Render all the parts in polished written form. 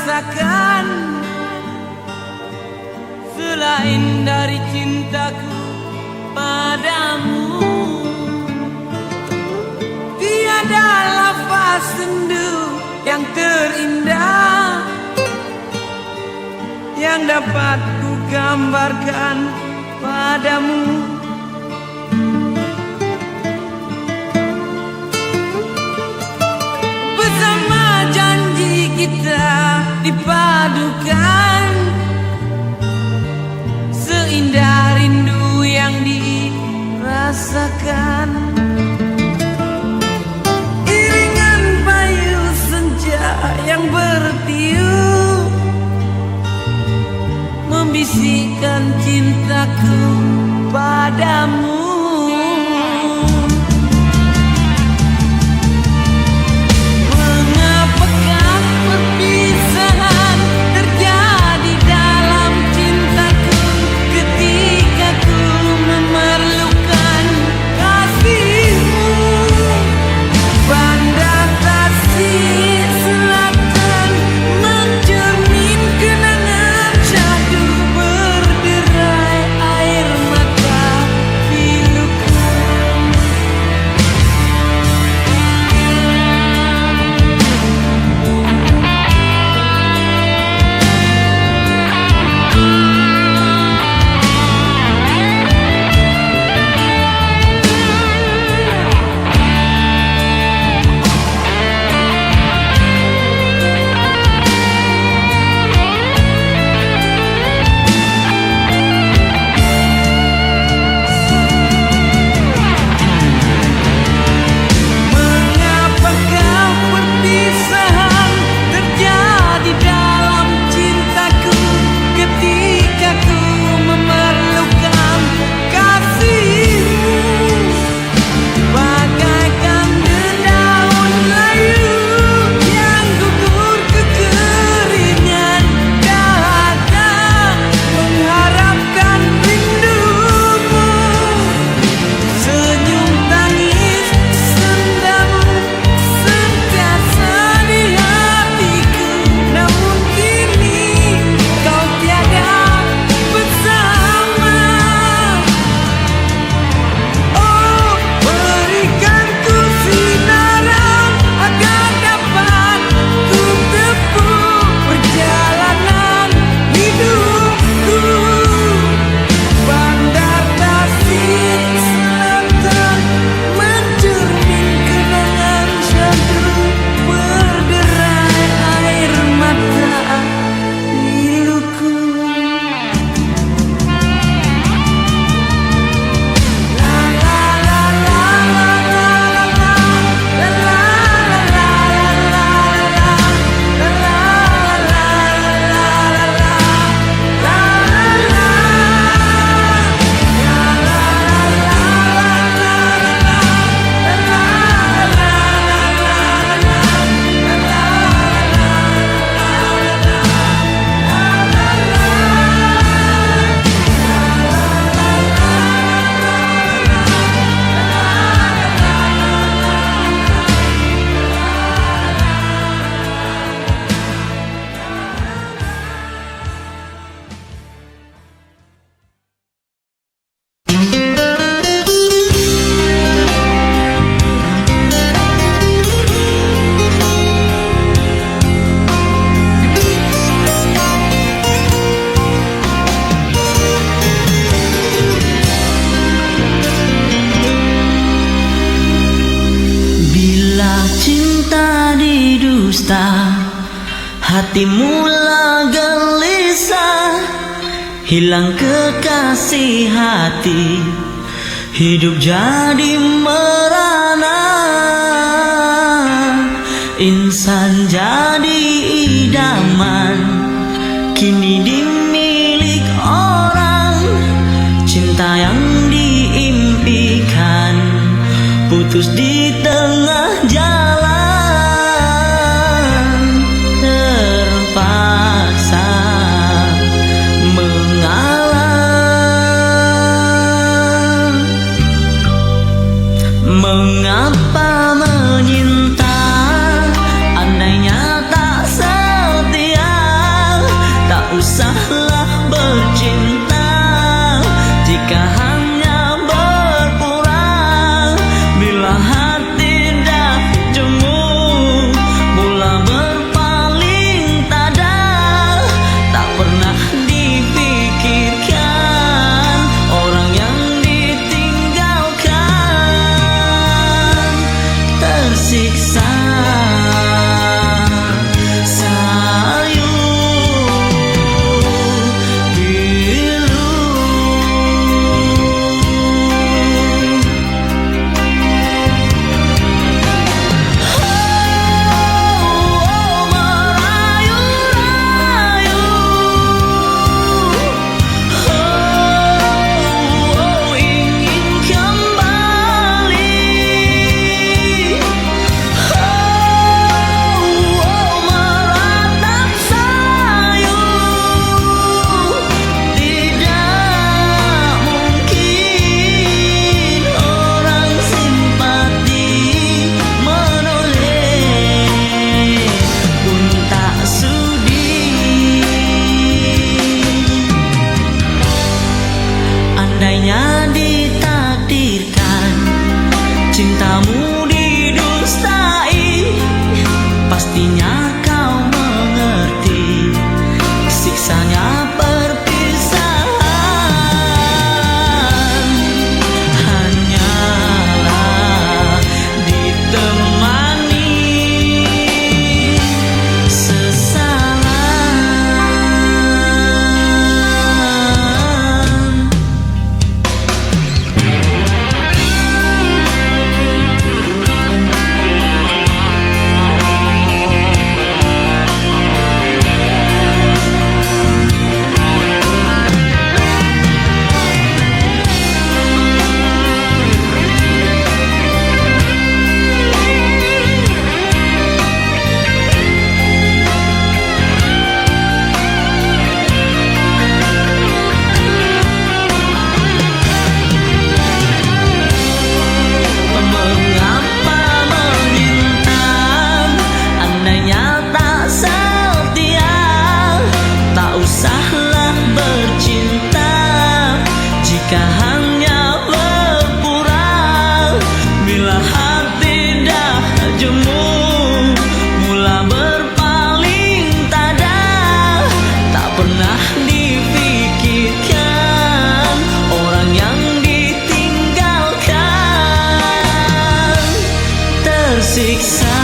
rasakan selain dari cintaku padamu. Tiada lafaz sendu yang terindah yang dapat ku gambarkan padamu. Bersama janji kita dipadukan, seindah rindu yang dirasakan. Iringan payu senja yang bertiup membisikkan cintaku padamu. Mengapakah perpisahan terjadi dalam cintaku ketika ku memerlukan kasihmu? Bandar Tasik Selatan mencermin kenangan syahdu berderai air mata piluku. Mengapakah perpisahan terjadi dalam cintaku ketika ku memerlukan kasihmu? Bagaikan dedaun layu yang gugur kekeringan dahaga mengharapkan rindumu. Senyum tangis sendamu sentiasa di hatiku, namun kini kau tiada bersama. Oh, berikan ku sinaran agar dapat ku tempuh perjalanan hidupku. Bandar Tasik Selatan mencermin kenangan syahdu berderai air mata piluku. La la la la la la la la Bila cinta didusta, hati mula gelisah, hilang kekasih hati, hidup jadi merana. Insan jadi idaman, kini dimilik orang. Cinta yang diimpikan putus di tengah jalan, terpaksa mengalah. Mengapa menyinta andainya tak setia? jika hanya berpura, bila hati dah jemu, mula berpaling tada, tak pernah dipikirkan orang yang ditinggalkan tersiksa. Andainya ditakdirkan cintamu didustai, pastinya kau mengerti siksanya perpisahan. Hanyalah ditemani sesalan. Jika hanya berpura, bila hati dah jemu, mula berpaling tada, tak pernah dipikirkan orang yang ditinggalkan tersiksa.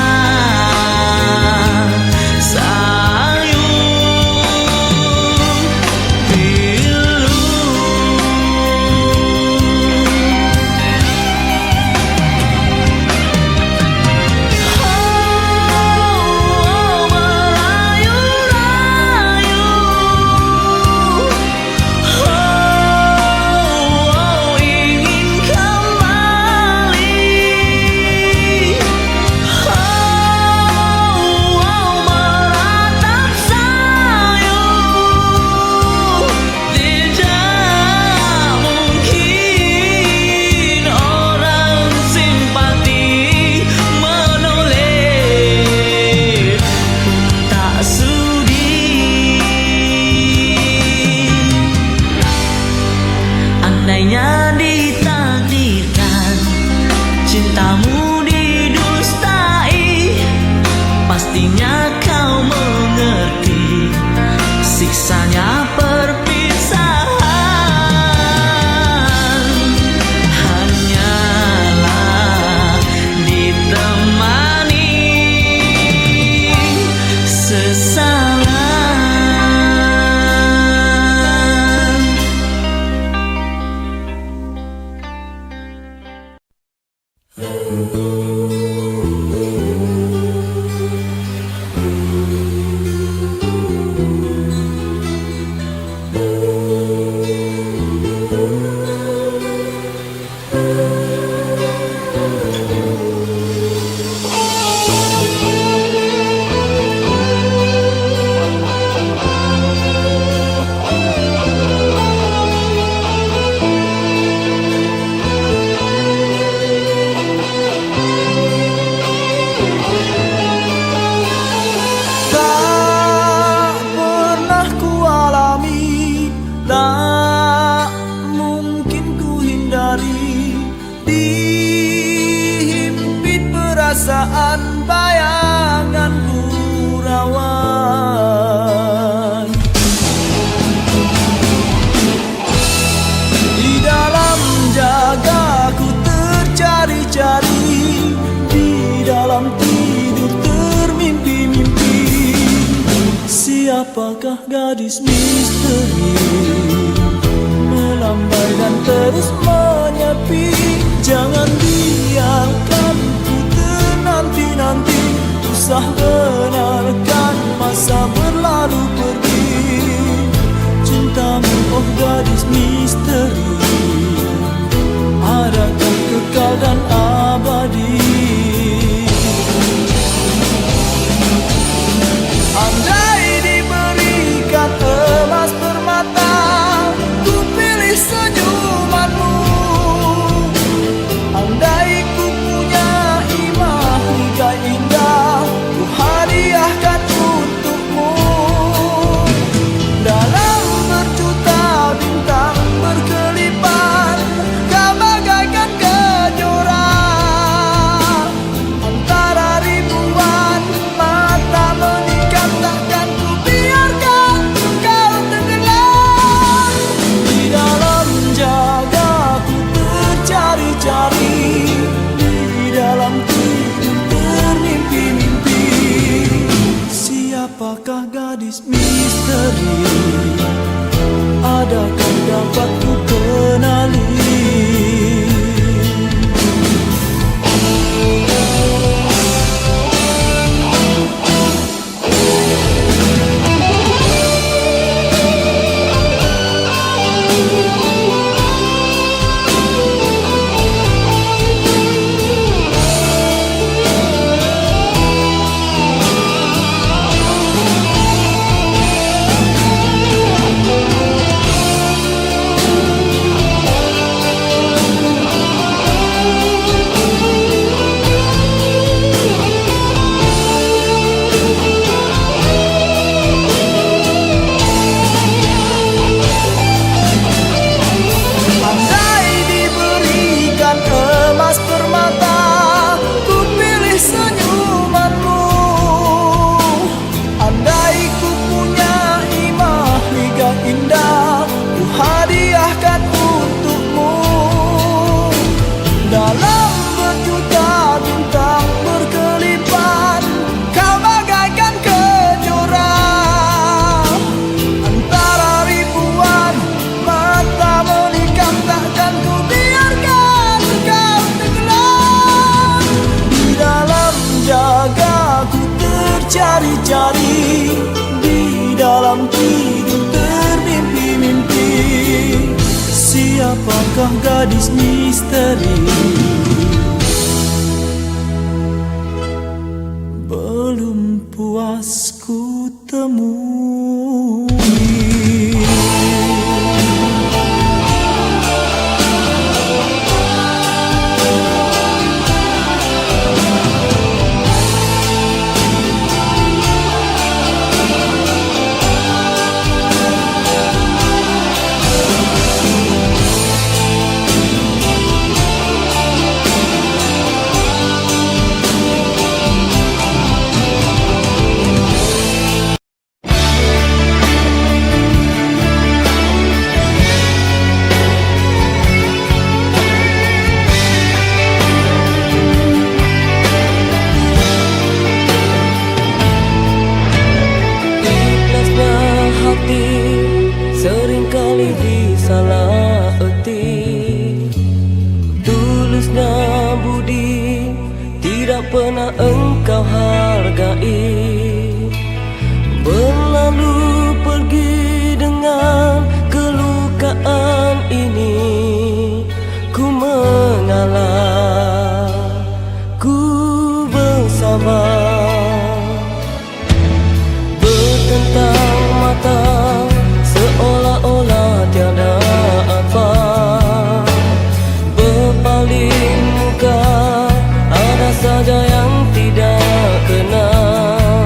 Andainya ditakdirkan cintamu didustai, pastinya kau mengerti siksanya perpisahan. Hanyalah ditemani sesalan. bayangan gurauan. Di dalam jagaku tercari-cari, di dalam tidur termimpi-mimpi. Siapakah gadis misteri, melambai dan terus menyepi? Jangan biarkan ku ternanti-nanti, usah benarkan masa berlalu pergi. Cintamu oh gadis misteri, adakah kekal dan abadi? Andai diberikan emas permata, ku pilih senyumanmu. Andai ku punya imah ligai indah, ku hadiahkan untukmu. Dalam berjuta bintang berkelipan, kau bagaikan kejora. Antara ribuan mata menikam, takkan ku biarkan kau tenggelam. Di dalam jagaku tercari-cari, di dalam tidur termimpi-mimpi. Siapakah gadis misteri, adakah dapat ku kenali? Dalam berjuta bintang berkelipan, kau bagaikan kejora. Antara ribuan mata menikam, takkan ku biarkan kau tenggelam. Di dalam jagaku tercari-cari, di dalam tidur termimpi-mimpi. Siapakah gadis misteri, belum puas ku temui. Seringkali disalah erti, tulusnya budi tidak pernah engkau hargai. Berlalu pergi dengan kelukaan ini, ku mengalah, ku bersabar. Bertentang mata seolah-olah tiada apa, berpaling muka ada saja yang tidak kenal.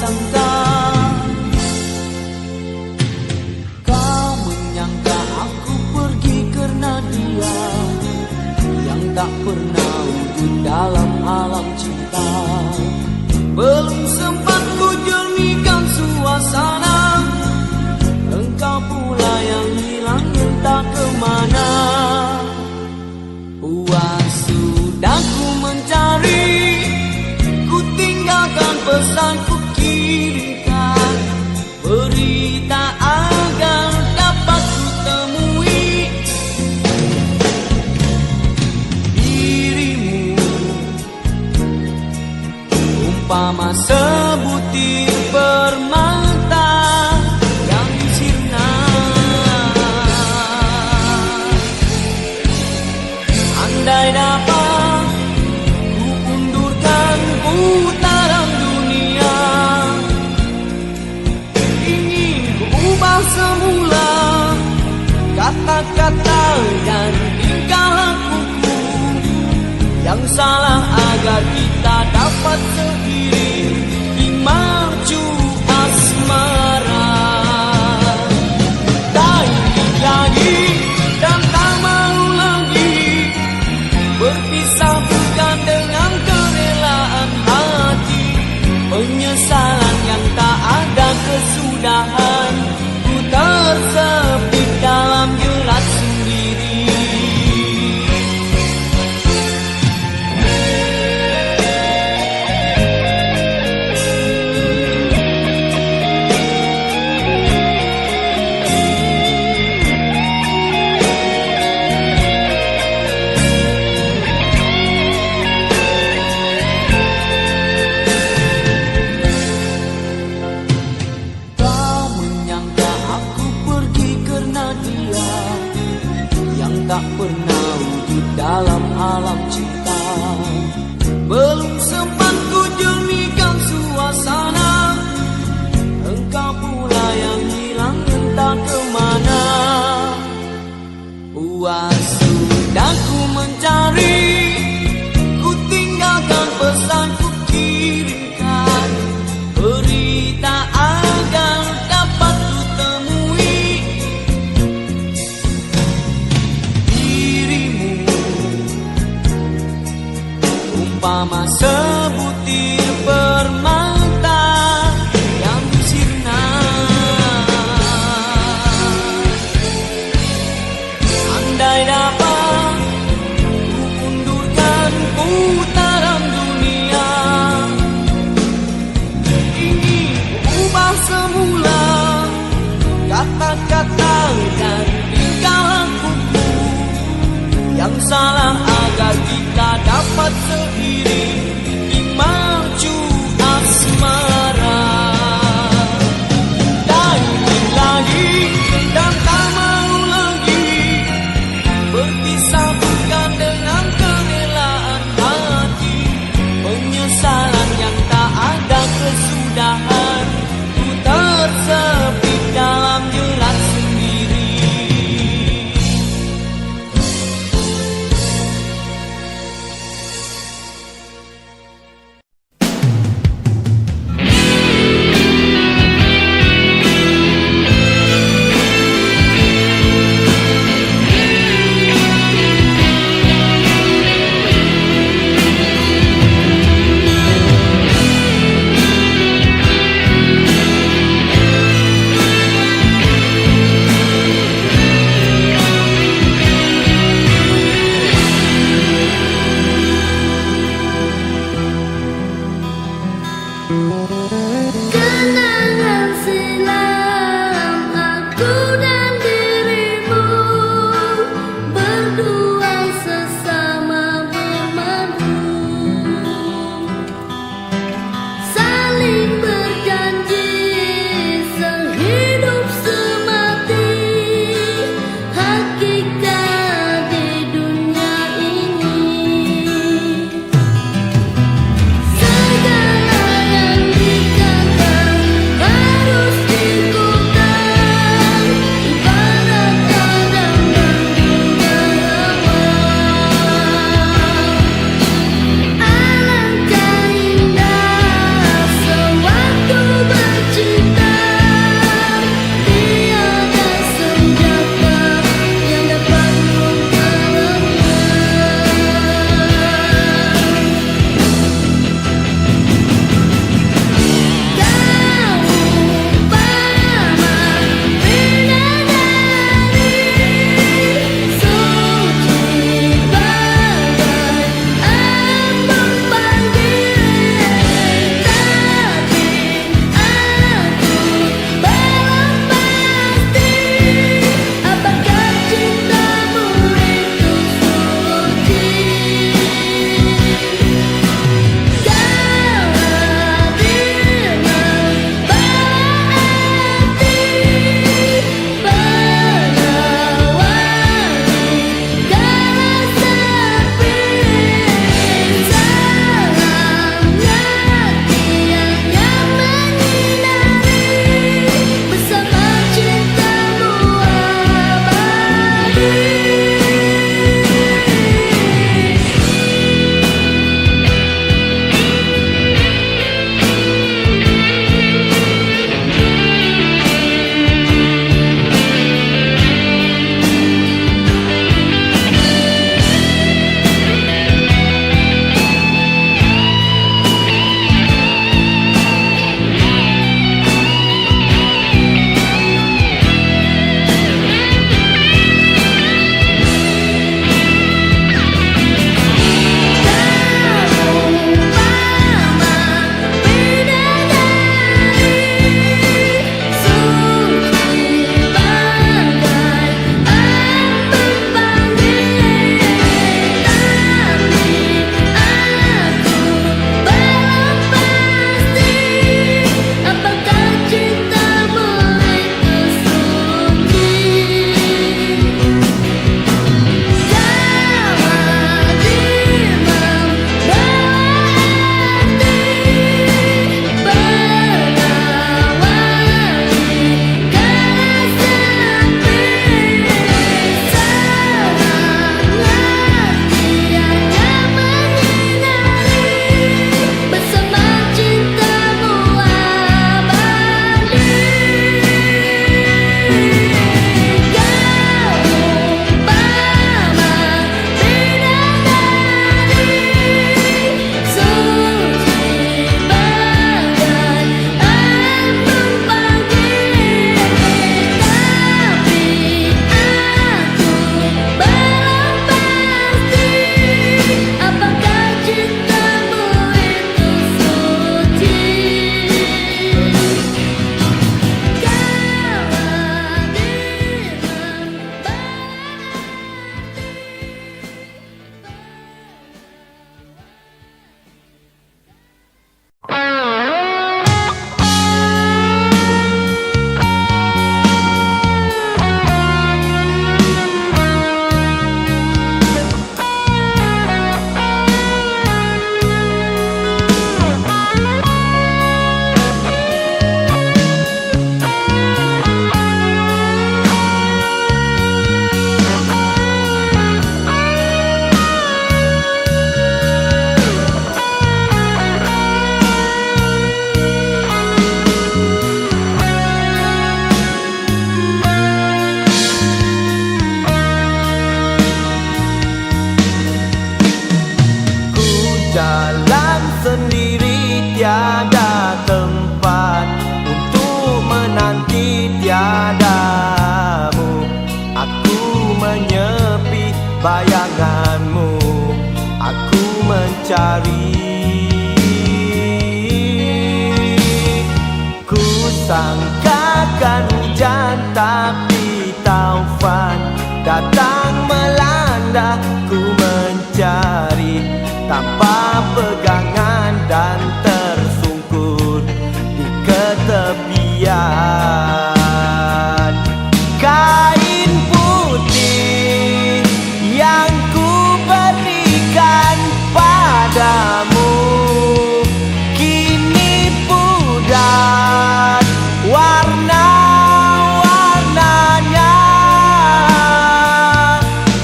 sangka kau menyangka aku pergi karena dia yang tak pernah wujud dalam alam cinta. Belum sempat ku jernihkan suasana, engkau pula yang hilang entah kemana. Puas sudah ku mencari, ku tinggalkan pesan ku kirimkan, berita agar dapat ku temui dirimu. Umpama sebutir permata yang sirna, andai dapat ku undurkan putaran dunia, ingin ku ubah semula kata-kata dan tingkah lakuku yang salah agar kita dapat seiring di mercu asmara. Tak ingin lagi dan tak mau lagi berpisah bukan dengan kerelaan hati, penyesalan yang tak ada kesudahan, ku tersepit dalam jerat sendiri. Tak pernah wujud dalam alam cinta. Belum sempat ku jernihkan suasana, engkau pula yang hilang entah kemana. Puas sudah ku mencari, ku tinggalkan pesan ku kirimkan, berita agar dapat ku temui umpama sebutir permata yang sirna, andai dapat ku undurkan putaran dunia, ingin ku ubah semula kata-kata dan tingkah lakuku yang salah agar kita dapat seiring di mercu asmara. Tak ingin lagi dan tak mau lagi berpisah bukan dengan kerelaan hati, penyesalan yang tak ada kesudahan, ku tersepit dalam jerat sendiri. bayanganmu aku mencari. Ku sangkakan hujan tapi taufan datang melanda. Ku mencari tanpa pegangan dan tersungkur di ketepian. Kain putih yang ku berikan padamu kini pudar warna-warnanya.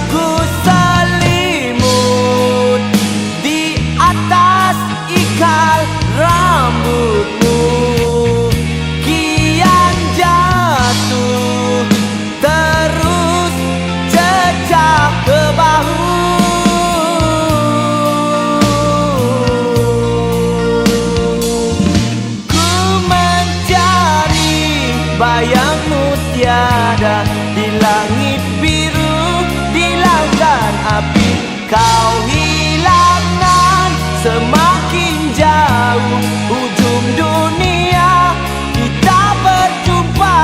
Ku selimut di atas ikal rambutmu, kian jatuh terus jejak ke bahu. Ku mencari bayangmu tiada di langit biru, di lautan api. Kau hilangan semakin jauh ujung dunia, kita berjumpa.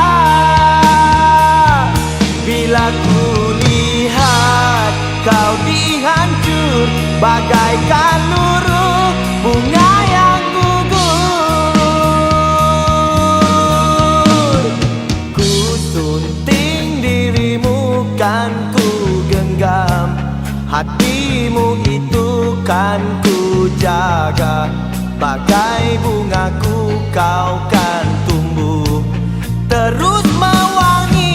Bila ku lihat kau dihancur bagaikan luruh bunga yang gugur. Ku sunting dirimu kan ku genggam, hatimu itu kan ku jaga. Bagai bungaku kau kan tumbuh terus mewangi.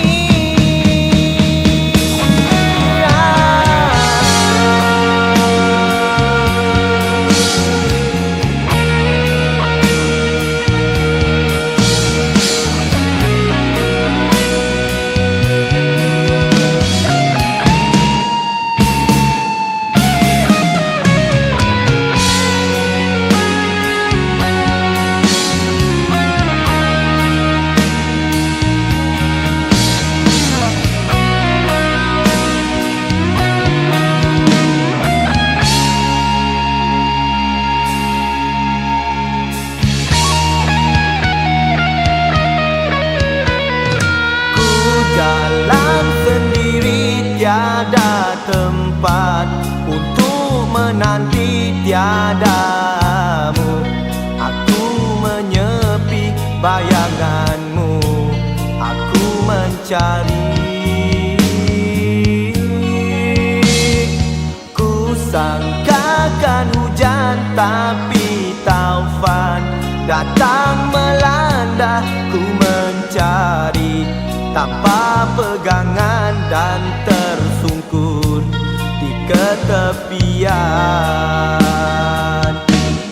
Jalan sendiri tiada tempat untuk menanti tiadamu. Aku menyepi bayanganmu, aku mencari. Ku sangkakan hujan tapi taufan datang melanda. Ku mencari tanpa pegangan dan tersungkur di ketepian.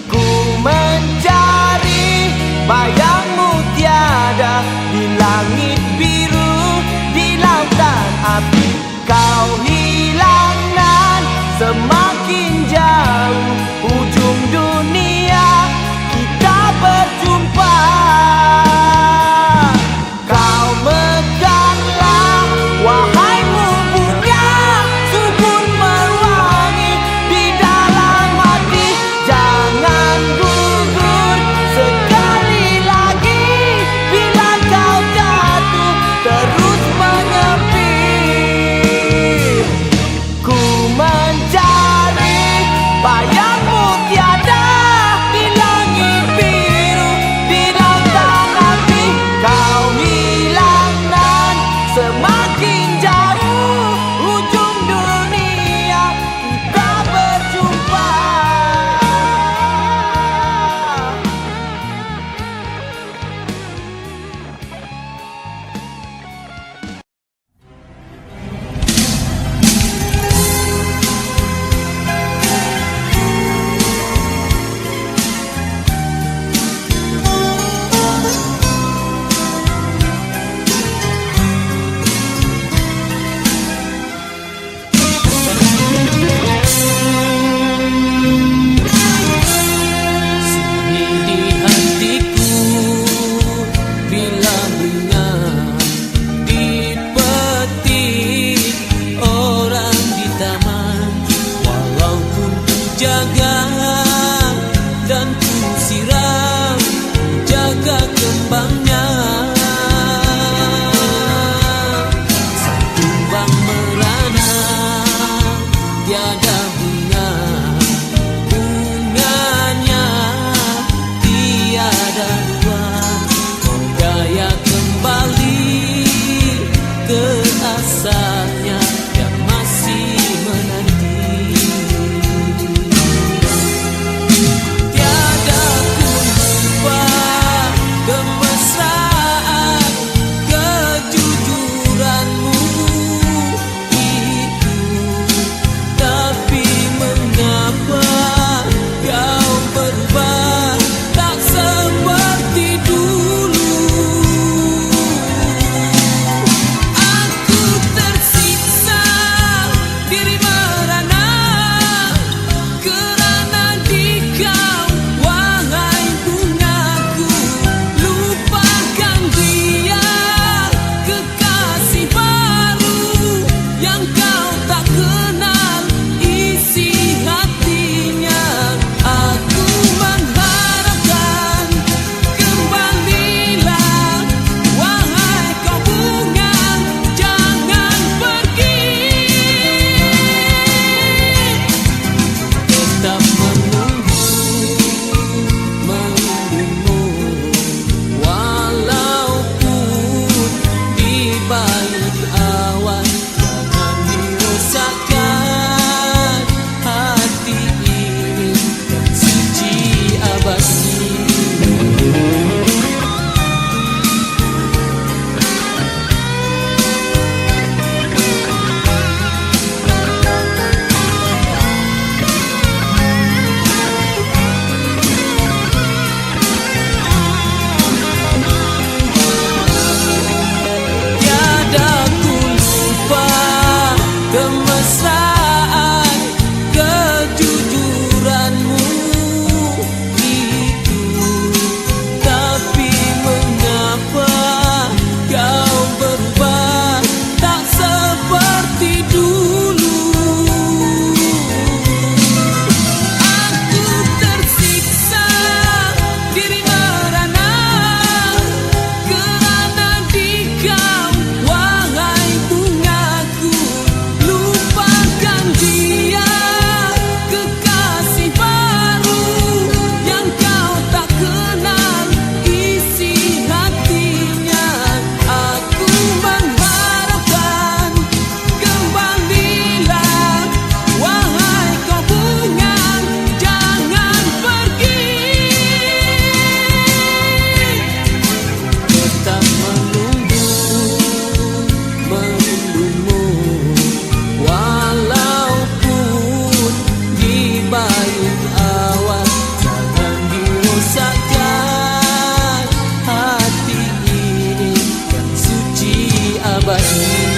Ku mencari bayangmu tiada di langit biru, di lautan api. Kau hilangan semakin jauh ujung dunia, kita berjumpa. Kau meganglah wahai bunga subur mewangi di dalam tak kenal isi hatinya. Aku mengharapkan kembalilah, wahai kau bunga, jangan pergi. Tetap menunggumu, walaupun di balik awan. Jangan dirosakkan hati ini yang suci abadi. Tiada ku lupa kemesraan kejujuranmu itu, tapi mengapa kau berubah tak seperti dulu. Aku tersiksa, diri merana kerana di kau, wahai bungaku. Lupakan dia, kekasih baru yang kau tak kenal isi hatinya. Aku mengharapkan kembalilah, wahai kau bunga, jangan pergi. Tetap menunggumu, walaupun di balik awan. Jangan dirosakkan hati ini yang suci abadi.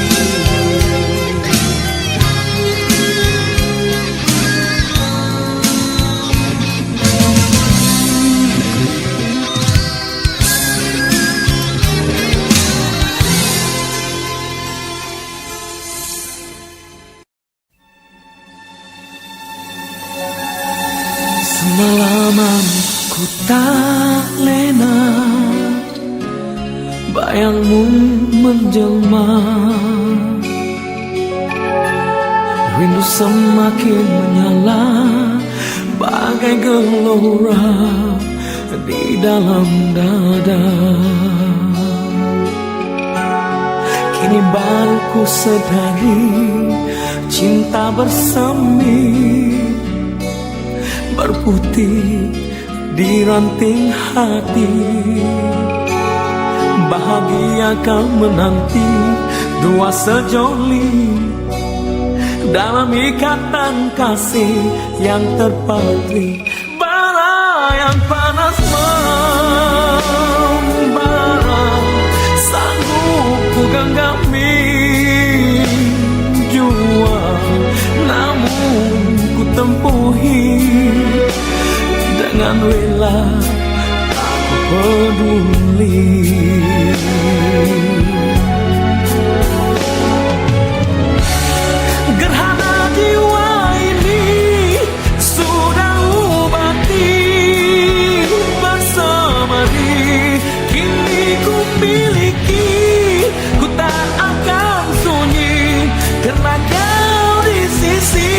Semalaman ku tak lena, bayangmu menjelma. Rindu semakin menyala, bagai gelora di dalam dada. Kini baru ku sadari, cinta bersemi berputih di ranting hati. Bahagia kau menanti dua sejoli dalam ikatan kasih yang terpatri. Bara yang panas membara, sanggup ku genggami jua, namun ku tempuhi dengan rela, aku peduli. Gerhana jiwa ini sudah ubati bersama di, kini ku miliki, ku tak akan sunyi karena kau di sisi.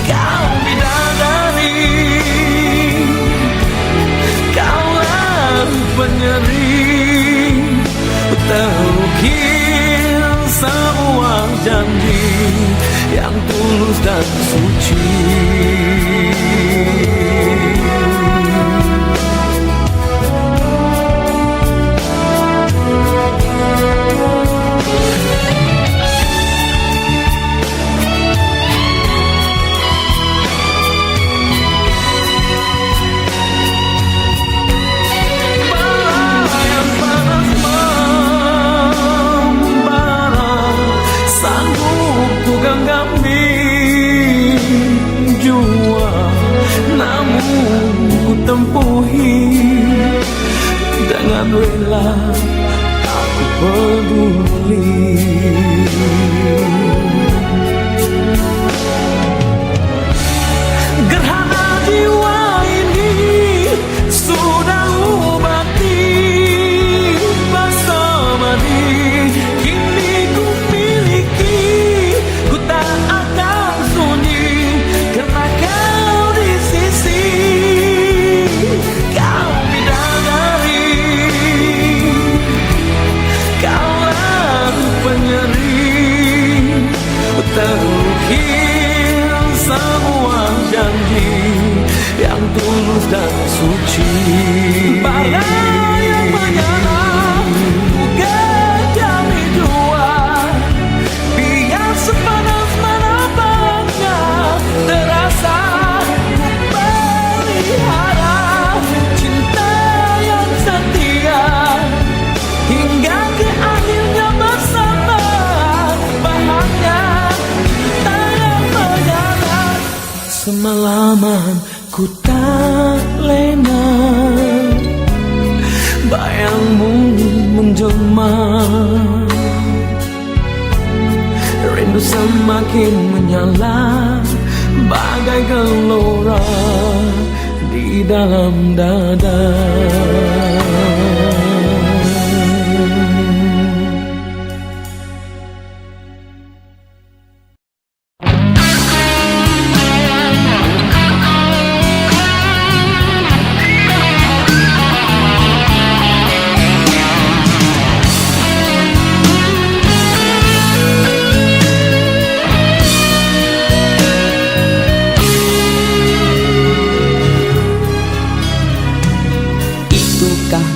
Kau bidadari, kaulah penyeri, terukir semua janji yang tulus dan suci. Tempuhi dengan rela, aku peduli. Semalaman ku tak lena, bayangmu menjelma, rindu semakin menyala bagai gelora di dalam dada.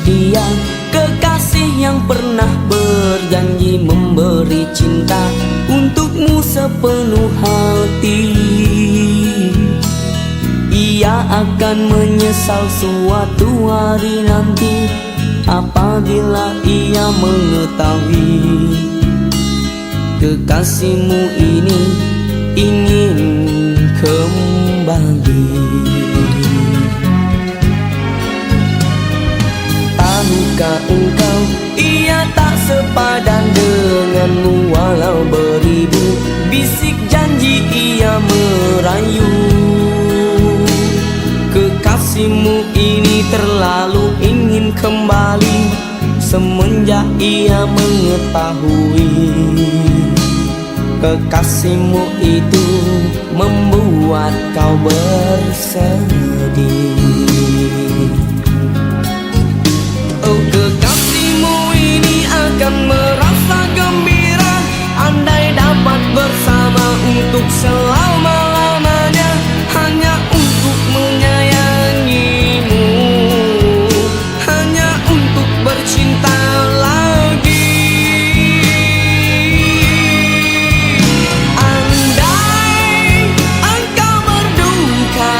Dia kekasih yang pernah berjanji memberi cinta untukmu sepenuh hati. Ia akan menyesal suatu hari nanti apabila ia mengetahui kekasihmu ini ingin kembali. Tahukah engkau, ia tak sepadan denganmu walau beribu bisik janji ia merayu. Kekasihmu ini terlalu ingin kembali semenjak ia mengetahui kekasihmu itu membuat kau bersedih. Oh, kekasihmu ini akan merasa gembira andai dapat bersama untuk selama-lamanya, hanya untuk menyayangimu, hanya untuk bercinta lagi. Andai engkau berduka,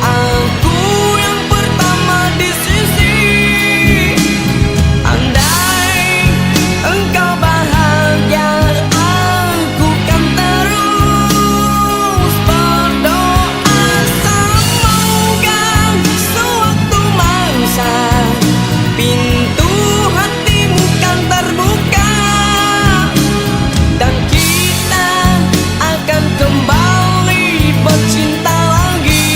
aku yang pertama di sisi. Andai engkau bahagia, aku kan terus berdoa. Semoga suatu masa pintu hatimu kan terbuka dan kita akan kembali bercinta lagi.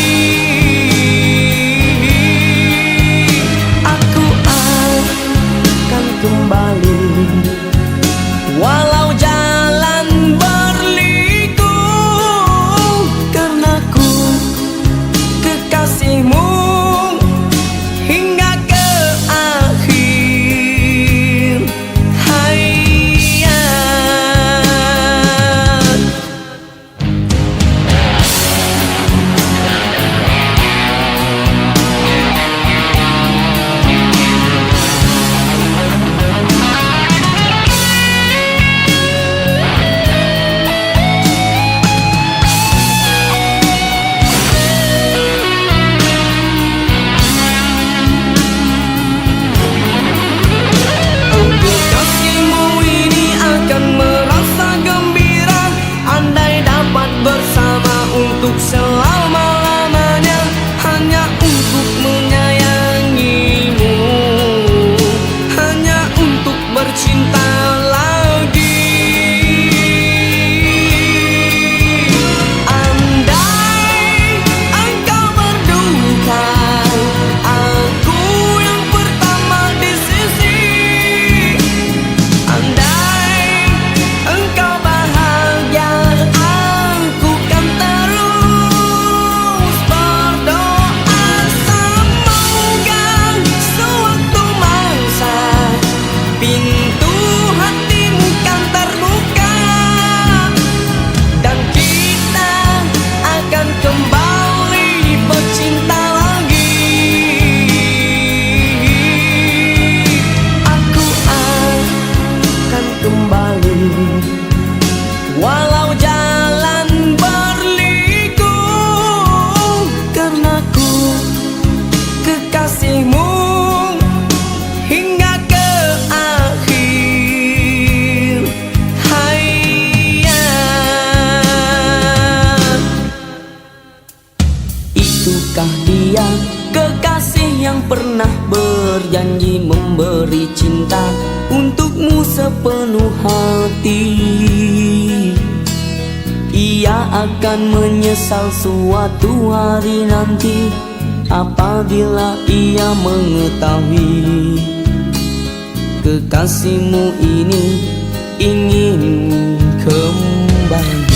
Aku akan kembali walau jalan berliku, karena ku kekasihmu hingga ke akhir hayat. Oh, kekasihmu ini akan merasa gembira andai dapat bersama untuk selama-lamanya, hanya untuk menyayangimu, hanya untuk bercinta lagi. Andai engkau berduka, aku yang pertama di sisi. Andai engkau bahagia, aku kan cinta untukmu sepenuh hati. Ia akan menyesal suatu hari nanti apabila ia mengetahui kekasihmu ini ingin kembali.